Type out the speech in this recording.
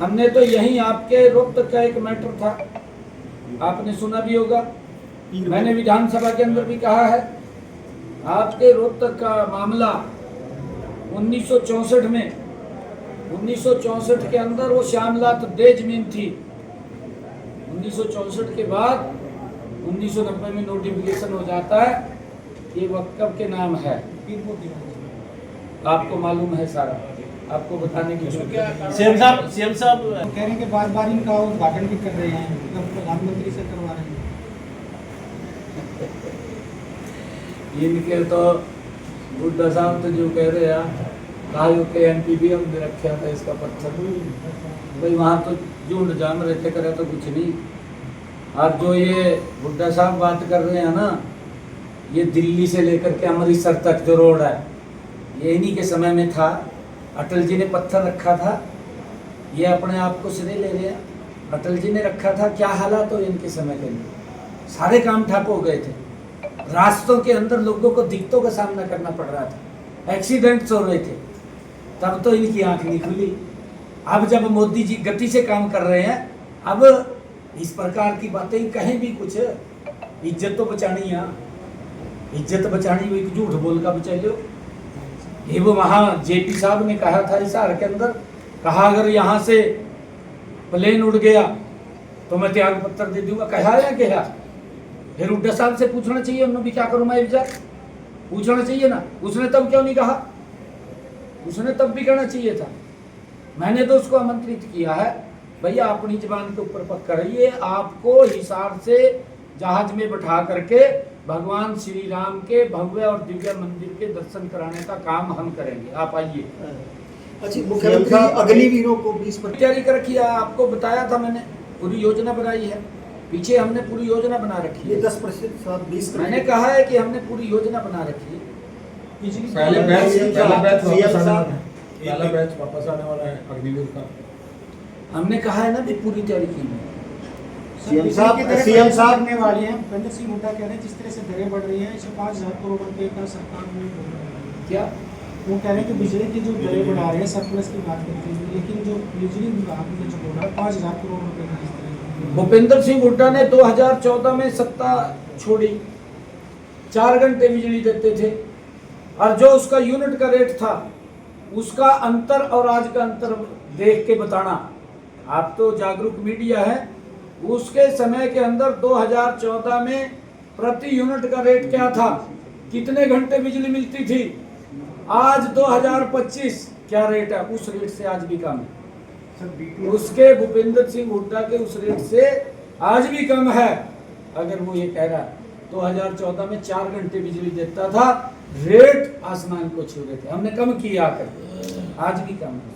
हमने तो यहीं आपके रोहतक का एक मैटर था, आपने सुना भी होगा, मैंने विधानसभा के अंदर भी कहा है। आपके रोहतक का मामला 1964 में, 1964 के अंदर वो श्यामलात दे जमीन थी। 1964 के बाद 1990 में नोटिफिकेशन हो जाता है, ये वक्फ के नाम है। आपको मालूम है सारा, आपको बताने की सीएम साहब कह रहे हैं कि बार बार इनका उद्घाटन भी कर रहे हैं, मतलब प्रधानमंत्री से करवा रहे हैं। इनके तो बुड्ढा साहब तो जो कह रहे हैं, कहा के एमपी भी हमने रखा था इसका पत्थर, भाई वहाँ तो झुंड जाम रहते करे तो कुछ नहीं। अब जो ये बुड्ढा साहब बात कर रहे हैं ना, ये दिल्ली से लेकर के अमृतसर तक जो रोड है, ये इन्हीं के समय में था। अटल जी ने पत्थर रखा था, ये अपने आप को सिरे ले रहे हैं। अटल जी ने रखा था, क्या हालात हो इनके समय के लिए, सारे काम ठप हो गए थे। रास्तों के अंदर लोगों को दिक्कतों का सामना करना पड़ रहा था, एक्सीडेंट्स हो रहे थे, तब तो इनकी आंख नहीं खुली। अब जब मोदी जी गति से काम कर रहे हैं, अब इस प्रकार की बातें कहीं भी कुछ, इज्जत तो बचानी है, इज्जत बचानी, वो एक झूठ बोल का बचा लो। ये वो वहाँ जेपी साहब ने कहा था हिसार के अंदर, कहा अगर यहाँ से प्लेन उड़ गया तो मैं त्याग पत्र दे दूंगा। कहा या क्या? फिर हुड्डा साहब से पूछना चाहिए, उन्होंने भी क्या करूँ मैं विचार, पूछना चाहिए ना। उसने तब क्यों नहीं कहा? उसने तब भी कहना चाहिए था। मैंने तो उसको आमंत्रित किया है, भैया अपनी जबान के ऊपर पक्का रहिए, आपको हिसार से जहाज में बैठा करके भगवान श्री राम के भव्य और दिव्य मंदिर के दर्शन कराने का काम हम करेंगे, आप आइए। अच्छा, मुख्यमंत्री अग्निवीरों को 20% तैयारी कर रखी है, आपको बताया था मैंने, पूरी योजना बनाई है, पीछे हमने पूरी योजना बना रखी है। 10% 20%, मैंने कहा है कि हमने पूरी योजना बना रखी है। पहला बैच वापस आने वाला है अग्निवीर का। हमने कहा है ना भी पूरी तैयारी की है। सीएम साहब ने वाले हैं। भूपेंद्र सिंह हुड्डा कह रहे हैं जिस तरह से दरें बढ़ रही हैं, इसमें 5,000 करोड़ रुपए का सरकार में क्या वो कह रहे हैं कि बिजली की जो दरें बढ़ा रहे हैं सरप्लस की बात करते हैं, लेकिन जो बिजली विभाग ने जो बोला 5,000 करोड़ रुपए का इस तरह। भूपेंद्र सिंह हुड्डा ने 2014 में सत्ता छोड़ी, 4 घंटे बिजली देते थे, और जो उसका यूनिट का रेट था उसका अंतर और आज का अंतर देख के बताना। आप तो जागरूक मीडिया है। उसके समय के अंदर 2014 में प्रति यूनिट का रेट क्या था, कितने घंटे बिजली मिलती थी, आज 2025 क्या रेट है, उस रेट से आज भी कम है। उसके भूपेंद्र सिंह हुड्डा के उस रेट से आज भी कम है। अगर वो ये कह रहा है 2014 में 4 घंटे बिजली देता था, रेट आसमान को छू रहे थे, हमने कम किया कर, आज भी कम है।